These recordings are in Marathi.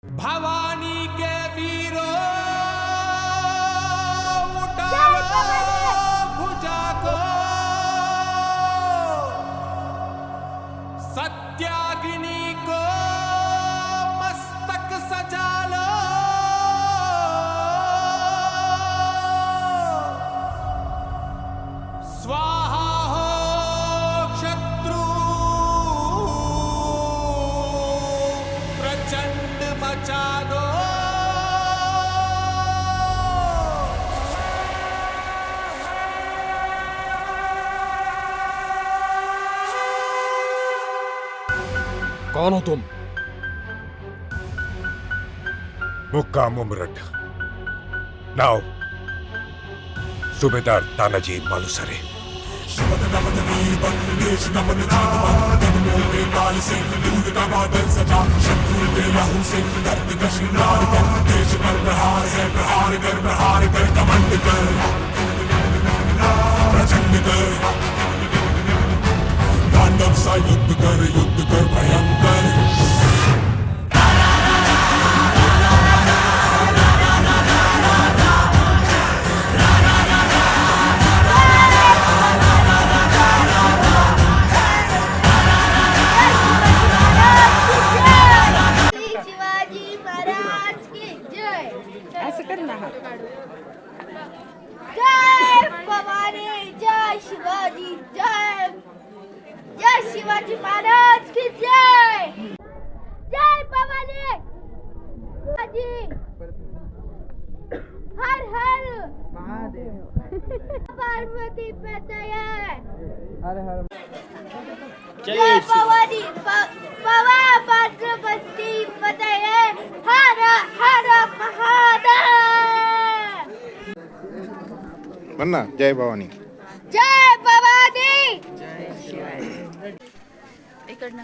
भवानी के वीरों उठा भुजा को, सत्याग्नि को मस्तक सजा लो। स्वाहा हो शत्रु प्रचंड मचा दो। कौन हो तुम? मुक्का मुमरट, नाव सूबेदार तानाजी मालुसरे। तांडव सा युद्ध कर भयंकर। शिवाजी महाराज की जय। असं कर ना. जय भवानी, जय शिवाजी, जय जय शिवाजी महाराज की जय। जय भवानी, शिवाजी, हर हर पार्वती पतये। जय भवानी, पवा पार्वती पतये, हर हर महादेव। म्हणा जय भवानी. जय भवानी, इकडनं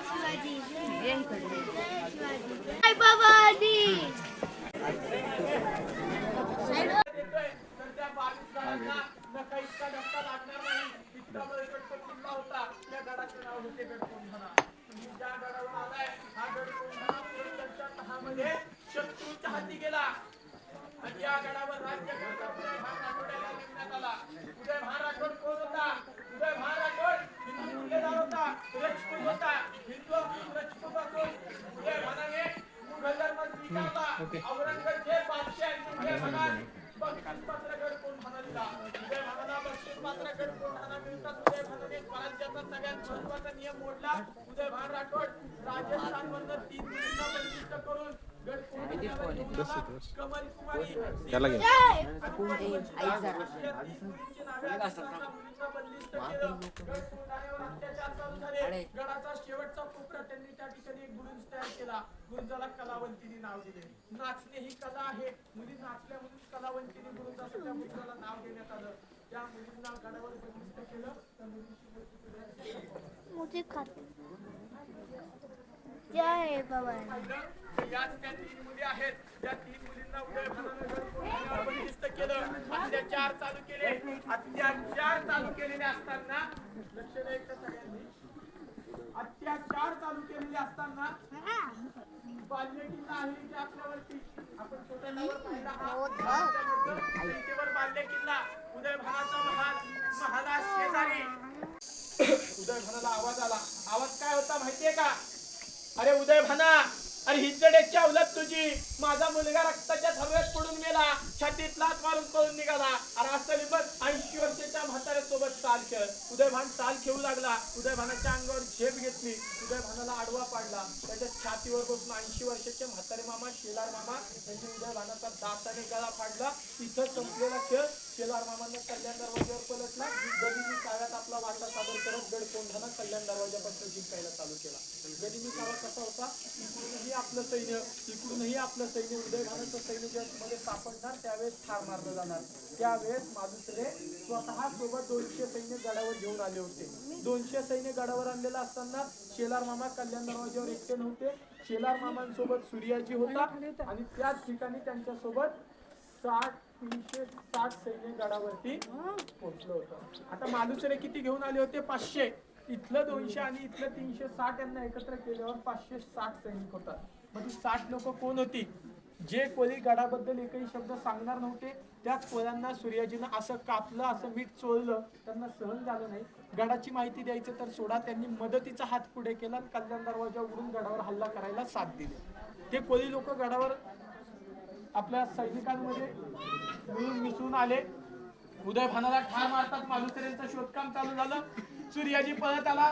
शिवाजी, ये इकडनं. जय भवानी। शत्रूच्या हाती गेला आणि या गडावर राज्य नेमण्यात आला. उदय भान राठोड कोण होता? उदय भान राठोड हिंदू सुभेदार होता, रजपूत होता. हिंदू असून रजपूत असून उदय भानाने मुघल धर्म स्वीकारला. औरंगजेब बादशाह यांनी उदय भानास बक्षीसपात्र गड कोंढाणा दिला. उदय भानाला बक्षीसपात्र गड कोंढाणा मिळतात. उदय भानाने स्वराज्याचा सगळ्यात महत्त्वाचा नियम मोडला. उदय भान राठोड राजस्थानमधनं 3 मुलींना बंदिस्त करून गड त्याला घे. गडाचा शेवटचा कोपरा त्यांनी त्या ठिकाणी एक बुरुज तयार केला. बुरुजाला कलावंतीने नाव दिले. नाचणे ही कला आहे. मुली नाचल्या म्हणून कलावंतीने बुरुज असं त्या बुरुजाला नाव देण्यात आलं. त्या मुलींना गडावर बंदिस्त केलं. त्या मुझे खाते. जय भवानी. याच त्या 3 मुली आहेत. त्या 3 मुलींना उदय भानाने बंदिस्त केलं. अत्याचार चालू केले. अत्याचार चालू केलेले असताना लक्ष द्यायचं सगळ्यांनी. अत्याचार चालू केलेले असताना बाल्यकिल्ला आहे की आपल्यावरती आपण छोट्या नावावर पाहिला. बाल्यकिल्ला उदय भानाचा महाला शेजारी. उदय भानाला आवाज आला. आवाज काय होता माहितीये का? अरे उदय भाना, अरे हिंजड्याची अवलाद तुझी. माझा मुलगा रक्ताच्या थव्यात पडून गेला. छातीत लाथ मारून पळून निघाला. अरे असं बघ 80 वर्षाच्या म्हाताऱ्यासोबत चाल खेळ. उदय भान चाल खेळू लागला. उदय भानाच्या अंगावर झेप घेतली. उदय भानाला आडवा पाडला. त्याच्या छातीवर बसून 80 वर्षाचे म्हातारे मामा शेलार मामा यांनी उदय भानाचा दाताने गळा फाडला. तिथं संपलेला खेळ. शेलार मामांना कल्याण दरवाज्यावर पलटला. गदिमी काव्यात आपला वाटा सादर करत गड कोंढाणा कल्याण दरवाजापासून जिंकायला चालू केला. गदिमी कावा कसा होता? इकडूनही आपलं सैन्य, इकडूनही आपलं सैन्य. उदय भानाचं सैन्य ज्यावेळेस मध्ये सापडणार त्यावेळेस ठार मारलं जाणार. त्यावेळेस मालुसरे स्वतः सोबत 200 सैन्य गडावर घेऊन आले होते. 200 सैन्य गडावर आणलेला असताना शेलार मामा कल्याण दरवाजावर एकटे नव्हते. शेलार मामांसोबत सूर्याजी होता आणि त्याच ठिकाणी त्यांच्यासोबत 360 सैन्य गडावरती पोहोचलं होतं. आता मालुसरे किती घेऊन आले होते? 500. इथलं 200 आणि इथलं 360 यांना एकत्र केल्यावर 560 सैनिक होतात. मग ती 60 लोक कोण होती? जे कोळी गडाबद्दल एकही शब्द सांगणार नव्हते, त्याच कोळ्यांना सूर्याजीनं असं कापलं, असं मीठ चोळलं, त्यांना सहन झालं नाही. गडाची माहिती द्यायचं तर सोडा, त्यांनी मदतीचा हात पुढे केला आणि कल्याण दरवाजा उघडून गडावर हल्ला करायला साथ दिली. ते कोळी लोक गडावर आपल्या सैनिकांमध्ये मिळून मिसळून आले. उदयभानाला ठार मारतात. मालुसरेंचं शोधकाम चालू झालं. सूर्याजी परत आला,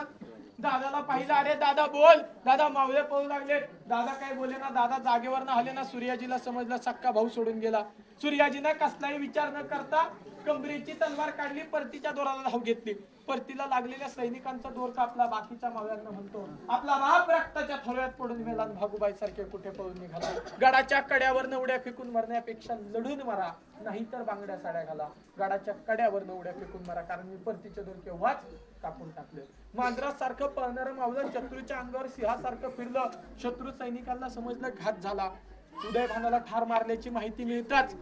दादाला पाहिलं. अरे दादा बोल. दादा मावळे पळू लागले. दादा काय बोले ना, दादा जागेवर न हले ना. सूर्याजीला समजलं सक्का भाऊ सोडून गेला. सूर्याजीनं कसलाही विचार न करता कंबरेची तलवार काढली, परतीच्या दोराला धाव घेतली. परतीला लागलेल्या सैनिकांचा दोर कापला. बाकीच्या मावळ्यांना म्हणतो, आपला बाप रक्ताच्या थोड्यात पडून मेला, भागूबाई सारखे कुठे पळून निघाला. गडाच्या कड्यावर उड्या फेकून मरण्यापेक्षा लढून मरा, नाहीतर बांगड्या साड्या घाला. गडाच्या कड्यावर उड्या फेकून मरा, कारण मी परतीचे दोर केव्हाच कापून टाकले. मांजरासारखं पळणारं मावळं शत्रूच्या अंगावर सिंहासारखं फिरलं. शत्रू सैनिकांना समजलं घात झाला. उदयभानाला ठार मारल्याची माहिती मिळताच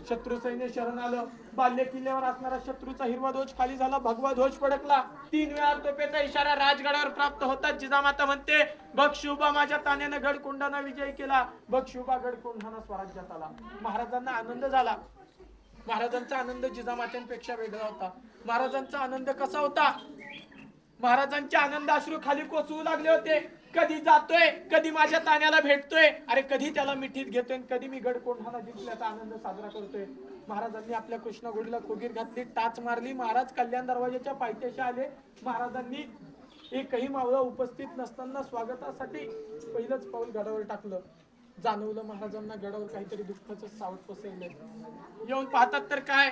शत्रू सैन्य शरण आलं. बाल्य किल्ल्यावर असणारा शत्रूचा हिरवा ध्वज खाली झाला, भगवा ध्वज फडकला. 3 वेळा तोफेचा इशारा राजगडावर प्राप्त होतात. जिजामाता म्हणते, बघ शिवबा माझ्या तान्यानं गडकोंडाना विजय केला. बघ शिवबा गडकोंडाना स्वराज्यात आला. महाराजांना आनंद झाला. महाराजांचा आनंद जिजामात्यांपेक्षा वेगळा होता. महाराजांचा आनंद कसा होता? महाराजांचे आनंद अश्रू खाली कोसळू लागले होते. कधी जातोय, कधी माझ्या तान्याला भेटतोय, अरे कधी त्याला मिठीत घेतोय, कधी मी गडकोंडाना जिंकल्याचा आनंद साजरा करतोय. महाराजांनी आपल्या कृष्णघोडीला खोगीर घातली, टाच मारली. महाराज कल्याण दरवाजाच्या पायथ्याशी आले. महाराजांनी एकही मावळा उपस्थित नसताना स्वागतासाठी पहिलंच पाऊल गडावर टाकलं. जाणवलं महाराजांना गडावर काहीतरी दुःखाचं सावट पसरलंय. येऊन पाहतात तर काय,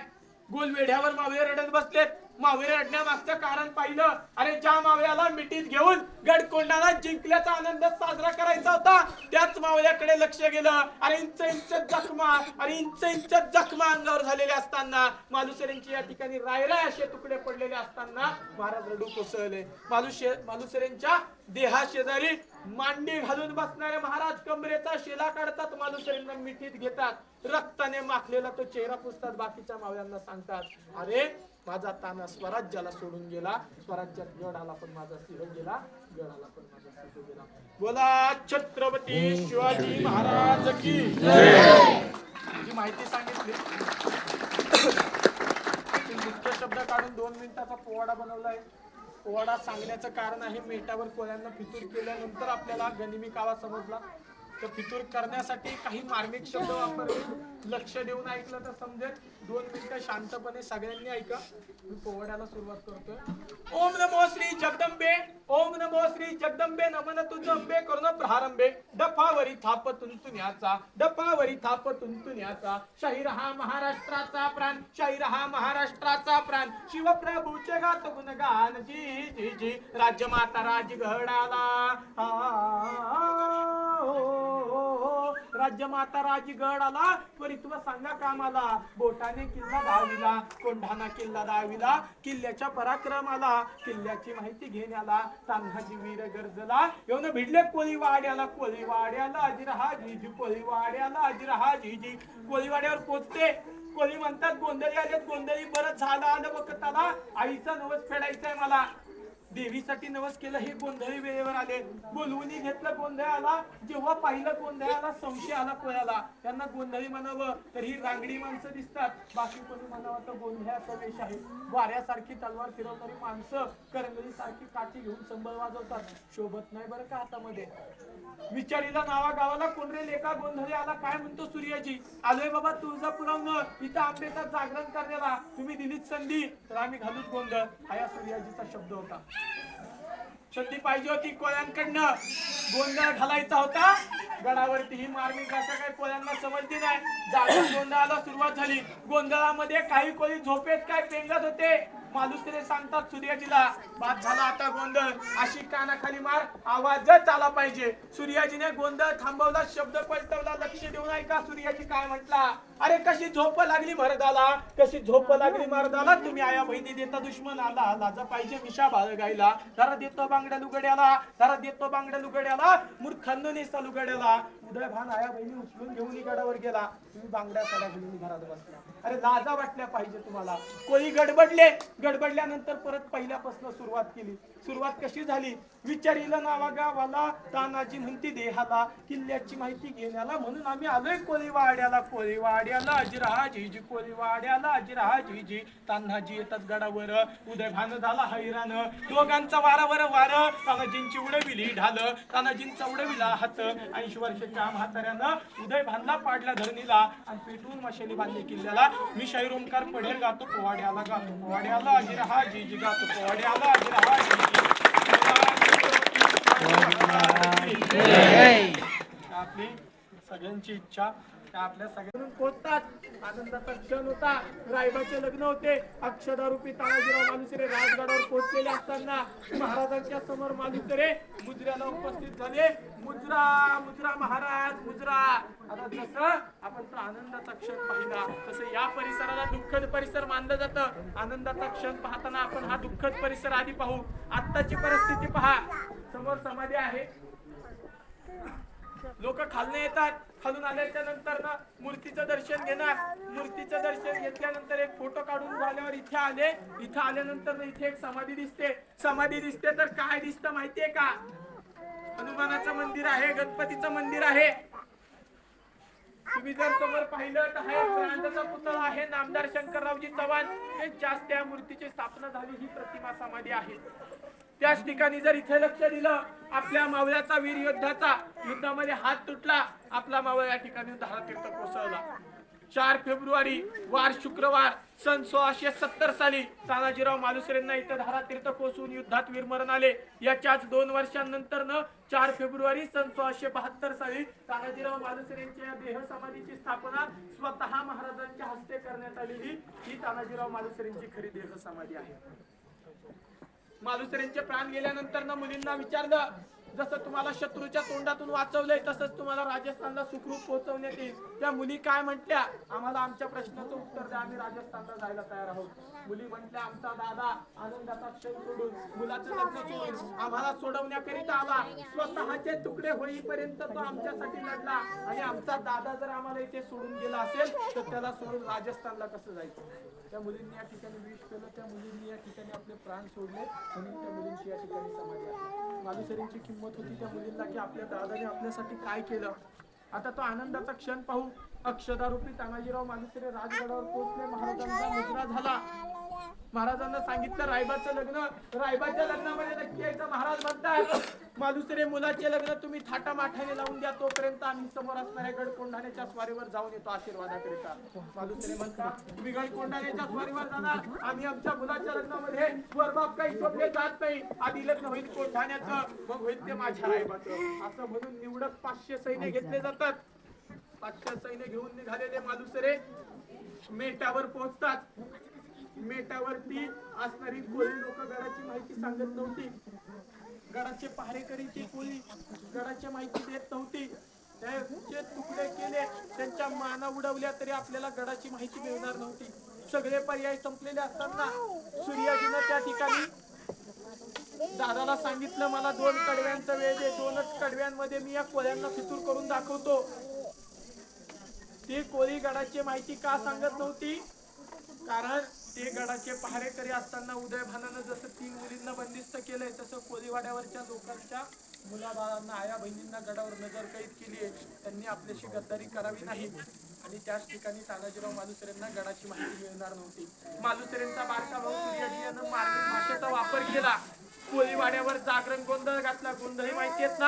गोलवेढ्यावर मावळे रडत बसलेत. मावळे रडण्यामागचं कारण पाहिलं. अरे ज्या मावळ्याला मिठीत घेऊन गडकोंडाना जिंकल्याचा आनंद साजरा करायचा होता, त्याच मावळ्याकडे लक्ष गेलं. अरे इंच इंच जखमा, अरे इंच इंच जखमा अंगावर झालेल्या असताना, मालुसरेंची या ठिकाणी रायराय असे तुकडे पडलेले असताना महाराज रडू कोसळले. मालुसरेंच्या देहा शेजारी मांडी घालून बसणारे महाराज कमरेचा शेला काढतात, मालुसरेंना मिठीत घेतात. रक्ताने माखलेला तो चेहरा पुसतात. बाकीच्या मावळ्यांना सांगतात, अरे माझा ताना स्वराज्याला सोडून गेला, स्वराज्यात गडाला पण माझा सिंह गेला, गडाला पण माझा सिंह गेला. बोला छत्रपती शिवाजी महाराज की जय. जी माहिती सांगितली, मुख्य शब्द काढून 2 मिनिटाचा पोवाडा बनवलाय. पोवाडा सांगण्याचं कारण आहे, मेटावर कोळ्यांना फितूर केल्यानंतर आपल्याला गनिमी कावा समजला. तर फितूर करण्यासाठी काही मार्मिक शब्द वापरले. लक्ष देऊन ऐकलं तर समजेल. 2 मिनिटं शांतपणे सगळ्यांनी ऐका. मी पोवाड्याला सुरुवात करतोय. ओम नमो श्री जगदंबे, ओम नमो श्री जगदंबे, नमन तुझं अंबे करून प्रारंभे. डफावरी थाप तुंतुण्याचा, डफावरी थाप तुंतुण्याचा, शाहीर हा महाराष्ट्राचा प्राण, शाहीर हा महाराष्ट्राचा प्राण. शिवप्रभूचे गात गुणगान, जी जी जी. राज्यमाता राजगडाला, राज्यमाता राजगड आला, त्वरित्व सांगा कामाला. बोटाने किल्ला दाविला, कोंढाणा किल्ला दाविला, किल्ल्याच्या पराक्रमाला, किल्ल्याची माहिती घेण्याला तान्हाजी वीर गरजला. येऊन भिडले कोळीवाड्याला, कोळीवाड्याला अजिरहा जीजी, कोळीवाड्याला अजिरहा जीजी. कोळीवाड्यावर पोचते. कोळी म्हणतात गोंधळी आलेत, गोंधळी बरं झालं आलं बघताला. आईचा नवस फेडायचाय मला. देवीसाठी नवस केलं, हे गोंधळी वेळेवर आले. बोलवून घेतलं गोंधळाला. जेव्हा पाहिलं गोंधळाला, संशय आला कोणाला. त्यांना गोंधळी म्हणावं तर ही रांगडी माणसं दिसतात, बाकी कोणी म्हणावं तर गोंधळाचा वेश आहे. वाऱ्यासारखी तलवार फिरवणारी माणसं करंगळी सारखी काठी घेऊन संबळ वाजवतात. शोभत नाही बरं का हातामध्ये. विचारीला नावा गावाला, कोण रे लेका गोंधळी आला, काय म्हणतो सूर्याजी. आलोय बाबा तुळजापुरावनं, इथं आंबेचा जागरण करण्याला. तुम्ही दिलीच संधी तर आम्ही घालूच गोंधळ. हा या सूर्याजीचा शब्द होता. संधी पाहिजे होती कोळ्यांकडनं, गोंधळ घालायचा होता. गडावरती ही मार्मिक भाषा काही कोळ्यांना समजली नाही. जागरण गोंधळाला सुरुवात झाली. गोंधळामध्ये काही कोळी झोपेत काय पेंगत होते. मालुसरे सांगतात सूर्याजीला, बाद झाला आता गोंधळ, अशी कानाखाली मार, आवाजच आला पाहिजे. सूर्याजीने गोंधळ थांबवला, शब्द पलटवला. लक्ष देऊन ऐका सूर्याजी काय म्हटला. अरे कशी झोप लागली मर्दाला, कशी झोप लागली मर्दाला. तुम्ही आया बहिणी देता दुश्मनाला, लाजा पाहिजे मिशा बाळगायला. जरा देतो बांगड्या लुगड्याला, जरा देतो बांगड्या लुगड्याला, मूर्खांनो नेसा लुगड्याला. उदयभान आया बहिणी उचलून घेऊन गडावर गेला. तुम्ही बांगड्या साड्या घेऊन घरात बसला. अरे लाजा वाटल्या पाहिजे तुम्हाला. कोळी गडबडले. गडबडल्यानंतर परत पहिल्यापासून सुरुवात केली. सुरुवात कशी झाली? विचारिलं नावा गावाला, तानाजी म्हणती देहाला, किल्ल्याची माहिती घेण्याला, म्हणून आम्ही आलोय कोळीवाड्याला. कोळीवाड्याला अजिरा झिजी, कोळीवाड्याला अजिरा झिजी. तान्हाजी येतात गडावर, उदयभान झाला हैराण, दोघांचा वारावर वार. तानाजींची उडविली ढाल, तानाजींचा उडविला हात. 80 वर्षाच्या म्हाताऱ्यानं उदयभानला पाडला धरणीला, आणि पेटून मशाली बांधली किल्ल्याला. मी शाहीर ओंकार पढेल गातो पोवाड्याला, गातो पोवाड्याला अजिरा झिजी, गातो पोवाड्याला अजिरा झिजी. आपली सगळ्यांची इच्छा त्या आपल्या सगळ्यांना पोचतात. आनंदाचा क्षण होता. रायबाचे लग्न होते. अक्षदा रूपी तानाजीराव मालुसरे राजगडावर पोहोचलेले असताना महाराजांच्या समोर मालुसरे मुजऱ्याला उपस्थित झाले. मुजरा मुजरा महाराज मुजरा. आता जसं आपण तो आनंदाचा क्षण पाहिला तसं या परिसराला दुःखद परिसर मानलं जातं. आनंदाचा क्षण पाहताना आपण हा दुःखद परिसर आधी पाहू. आत्ताची परिस्थिती पहा. समोर समाधी आहे. लोक खालने येतात. खालून आल्याच्या नंतर ना मूर्तीचं दर्शन घेणार. मूर्तीचं दर्शन घेतल्यानंतर एक फोटो काढून झाल्यावर इथे आले. इथे आल्यानंतर इथे एक समाधी दिसते. समाधी दिसते तर काय दिसतं माहितीये का? हनुमानाचं मंदिर आहे, गणपतीचं मंदिर आहे. तुम्ही जर समोर पाहिलं तर हा प्रांताचा पुतळा आहे, नामदार शंकररावजी चव्हाण यांच्याच त्या मूर्तीची स्थापना झाली ही प्रतिमा समाधी आहे. त्याच ठिकाणी जर इथे लक्ष दिलं, आपल्या मावळ्याचा वीर योद्धाचा युद्धामध्ये हात तुटला. आपला मावळा या ठिकाणी धारातीर्थ कोसळला. 4 फेब्रुवारी वार शुक्रवार सन 1670 साली तानाजीराव मालुसरेंना इथं धारातीर्थ कोसळून युद्धात वीरमरण आले. याच्याच 2 वर्षांनंतर 4 फेब्रुवारी सन 1672 साली तानाजीराव मालुसरेंच्या देह समाधीची स्थापना स्वतः महाराजांच्या हस्ते करण्यात आलेली ही तानाजीराव मालुसरेंची खरी देह समाधी आहे. मालुसरेंचे प्राण गेल्यानंतर मुलींना विचारलं, जसं तुम्हाला शत्रूच्या तोंडातून वाचवलंय तसंच तुम्हाला राजस्थानला सुखरूप पोहोचवण्यात येईल. त्या मुली काय म्हटल्या? आम्हाला आमच्या प्रश्नाचं उत्तर द्या, आम्ही राजस्थानला जायला तयार आहोत. मुली म्हटल्या, आमचा दादा आनंदाचा क्षण सोडून, मुलाचं लग्न सोडून आम्हाला सोडवण्याकरिता आला. स्वतःचे तुकडे होईपर्यंत तो आमच्यासाठी लढला, आणि आमचा दादा जर आम्हाला इथे सोडून गेला असेल तर त्याला सोडून राजस्थानला कसं जायचं? त्या मुलींनी या ठिकाणी विष केलं. त्या मुलींनी या ठिकाणी आपले प्राण सोडले, म्हणून त्या मुलींची या ठिकाणी समाधी आहे. मालुसरेंची किंमत होती त्या मुलींना की आपल्या दादाने आपल्यासाठी काय केलं. आता तो आनंदाचा क्षण पाहू. अक्षदा रूपी तानाजीराव मालुसरे राजगडावर पोहोचले. महाराजांचा मुजरा झाला. महाराजांना सांगितलं रायबाचं लग्न. रायबाच्या लग्नामध्ये नक्की यायचं. महाराज म्हणतात, मालुसरे मुलाचे लग्न तुम्ही थाटामाठाने लावून द्या, तोपर्यंत आम्ही समोर असणाऱ्या गडकोंढाण्याच्या स्वारीवर जाऊन येतो आशीर्वादाकरिता. मालुसरे म्हणतात, तुम्ही गडकोंढाण्याच्या स्वारीवर जाणार, आम्ही आमच्या मुलाच्या लग्नामध्ये वरबाप काही शोधले जात नाही. आधी लग्न होईल कोंढाण्याचं, मग होईल ते माझ्या रायबाचं. असं म्हणून निवडक 500 सैन्य घेतले जातात. 500 सैन्य घेऊन निघालेले मालुसरे मेटावर पोहोचतात. मेटावरती असणारी कोळी लोक गडाची माहिती सांगत नव्हती. गडाचे पहारेकरी ती कोळी गडाची माहिती देत नव्हती. त्याचे तुकडे केले, त्यांच्या माना उडवल्या तरी आपल्याला गडाची माहिती मिळणार नव्हती. सगळे पर्याय संपलेले असताना सूर्याजीनं त्या ठिकाणी दादाला सांगितलं, मला 2 कडव्यांचा वेळ दे. 2च कडव्यांमध्ये मी या कोळ्यांना फितूर करून दाखवतो. ती कोळी गडाची माहिती का सांगत नव्हती? कारण ते गडाचे पहारेकरी असताना उदयभानानं जसं 3 मुलींना बंदिस्त केलंय, तसं कोळीवाड्यावरच्या लोकांच्या मुलाबाळांना, आया बहिणींना गडावर नजर कैद केली आहे. त्यांनी आपल्याशी गद्दारी करावी नाही, आणि त्याच ठिकाणी तानाजीराव मालुसरेंना गडाची माहिती मिळणार नव्हती. मालुसरेंचा बारका भाऊ सूर्याजी यानं मार्मिक भाषेचा वापर केला. कोळीवाड्यावर जागरण गोंधळ घातला. गोंधळी माहिती आहेत ना?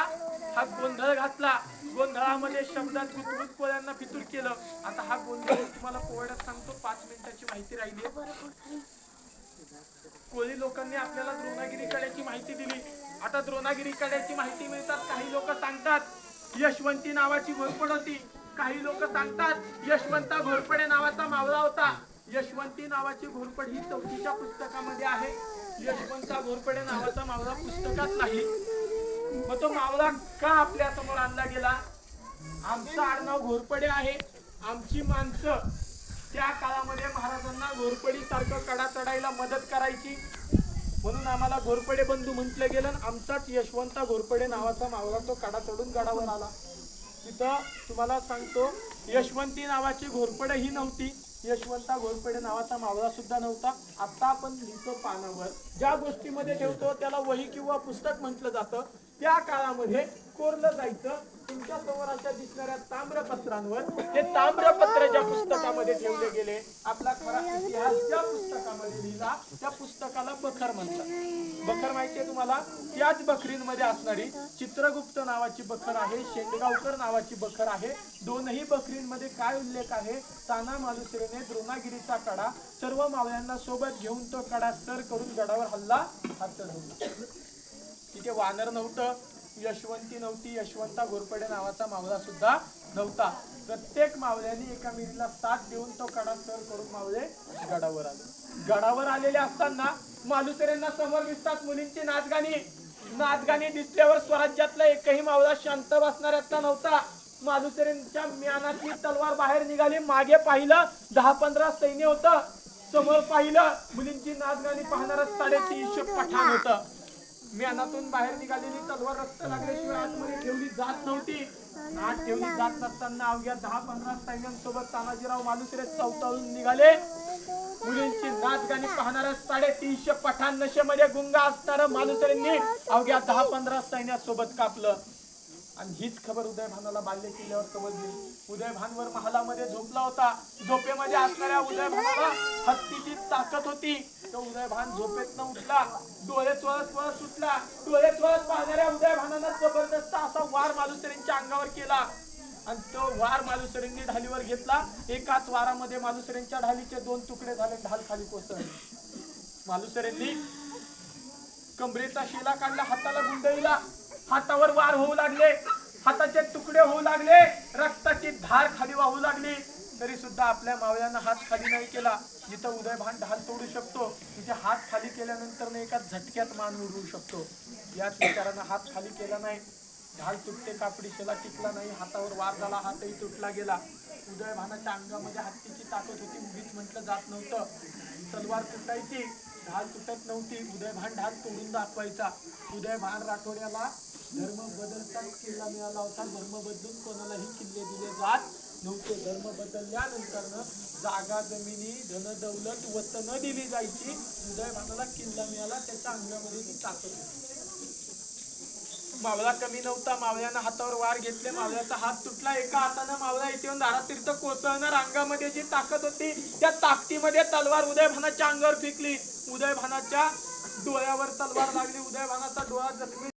हा गोंधळ घातला. गोंधळामध्ये शब्दात गुतगुत कोळ्यांना फितूर केलं. आता हा गोंधळ तुम्हाला पोवाड्यात सांगतो. 5 मिनिटाची माहिती राहिली. कोळी लोकांनी आपल्याला द्रोणागिरी कड्याची माहिती दिली. आता द्रोणागिरी कड्याची माहिती मिळतात. काही लोक सांगतात यशवंती नावाची घोरपड होती. काही लोक सांगतात यशवंता घोरपडे नावाचा मावळा होता. यशवंती नावाची घोरपड ही 4थीच्या पुस्तकामध्ये आहे. यशवंता घोरपडे नावाचा मावळा पुस्तकात नाही. मग तो मावळा का आपल्या समोर आणला गेला? आमचं आडनाव घोरपडे आहे. आमची माणसं त्या काळामध्ये महाराजांना घोरपडी सारखं कडा चढायला मदत करायची, म्हणून आम्हाला घोरपडे बंधू म्हटलं गेलं. आमचाच यशवंता घोरपडे नावाचा मावळा तो कडा चढून गडावर आला. तिथं तुम्हाला सांगतो, यशवंती नावाची घोरपड ही नव्हती. यशवंता घोरपडे नावाचा मावळा सुद्धा नव्हता. आता आपण लिहितो पानावर, ज्या गोष्टीमध्ये ठेवतो त्याला वही किंवा पुस्तक म्हटलं जातं. त्या काळामध्ये कोरलं जायचं. तुमच्या समोर अशा दिसणाऱ्या ताम्रपत्रांवर हे ताम्रपत्र ज्या पुस्तकामध्ये ठेवले गेले, आपला खरा इतिहास ज्या पुस्तकामध्ये लिहिला त्या पुस्तकाला बखर म्हणतात. बखर माहितीये तुम्हाला? त्याच बखरींमध्ये असणारी चित्रगुप्त नावाची बखर आहे, शेंडगावकर नावाची बखर आहे. दोनही बखरींमध्ये काय उल्लेख आहे? ताना मालुसरेने द्रोणागिरीचा कडा सर्व मावळ्यांना सोबत घेऊन तो कडा सर करून गडावर हल्ला हात चढवला. तिथे वानर नव्हतं, यशवंती नव्हती, यशवंता घोरपडे नावाचा मावळा सुद्धा नव्हता. प्रत्येक मावळ्यांनी एका मिरीला साथ देऊन तो कडा सर करून मावळे गडावर आले. गडावर आलेले असताना मालुसरेंना समोर दिसतात मुलींची नाचगाणी. नाचगाणी दिसल्यावर स्वराज्यातला एकही मावळा शांत बसणाऱ्यातला नव्हता. मालुसरेंच्या म्यानातली तलवार बाहेर निघाली. मागे पाहिलं 10-15 सैन्य होतं. समोर पाहिलं मुलींची नाचगाणी पाहणारच 350 पठाण होतं. म्यानातून बाहेर निघालेली तलवार रक्त लागल्याशिवाय आतमध्ये ठेवली जात नव्हती. आत ठेवली जात नसताना अवघ्या 10-15 सैन्यांसोबत तानाजीराव मालुसरे चौताळून निघाले. मुलींची नाचगाणी पाहणाऱ्या 350 पठाण नशेमध्ये गुंगा असणारं मालुसरेंनी अवघ्या 10-15 सैन्यासोबत कापलं. आणि हीच खबर उदयभानाला बाल्य किल्ल्यावर समजली. उदयभानवर महालामध्ये झोपला होता. झोपेमध्ये असणाऱ्या उदयभानाला हत्तीची ताकद होती. तो उदयभान झोपेतनं उठला, डोळे चोळत सुटला. डोळे चोळत पाहणाऱ्या उदयभानानं जबरदस्त असा वार मालुसरेंच्या अंगावर केला आणि तो वार मालुसरेंनी ढालीवर घेतला. एकाच वारामध्ये मालुसरेंच्या ढालीचे 2 तुकडे झाले. ढाल खाली कोसळली. मालुसरेंनी कमरेचा शिला काढला, हाताला गुंडळीला. हातावर वार होऊ लागले, हाताचे तुकडे होऊ लागले, रक्ताची धार खाली वाहू लागली. तरी सुद्धा आपल्या मावळ्यांना हात खाली नाही केला. जिथं उदयभान ढाल तोडू शकतो तिथे हात खाली केल्यानंतर एका झटक्यात मान उडवू शकतो. याच विचारानं हात खाली केला नाही. ढाल तुटते, कापडी शिला टिकला नाही. हातावर वार झाला, हातही तुटला गेला. उदयभानाच्या अंगामध्ये हत्तीची ताकद होती, मुळीच म्हटलं जात नव्हतं. तलवार तुटायची, ढाल तुटत नव्हती. उदयभान ढाल तोडून दाखवायचा. उदयभान राठोड्याला धर्म बदलताच किल्ला मिळाला होता. धर्म बदलून कोणालाही किल्ले दिले जात नव्हते. धर्म बदलल्यानंतर जागा, जमिनी, धन दौलत, वतन दिली जायची. उदयभानाला किल्ला मिळाला, त्याच्या अंगामध्ये ती ताकद होती. मावळा कमी नव्हता. मावळ्यानं हातावर वार घेतले, मावळ्याचा हात तुटला. एका हातानं मावळा इथे येऊन धारातीर्थ कोसळणार. अंगामध्ये जी ताकद होती त्या ताकदीमध्ये तलवार उदयभानाच्या अंगावर फेकली. उदयभानाच्या डोळ्यावर तलवार लागली. उदयभानाचा डोळा जखमी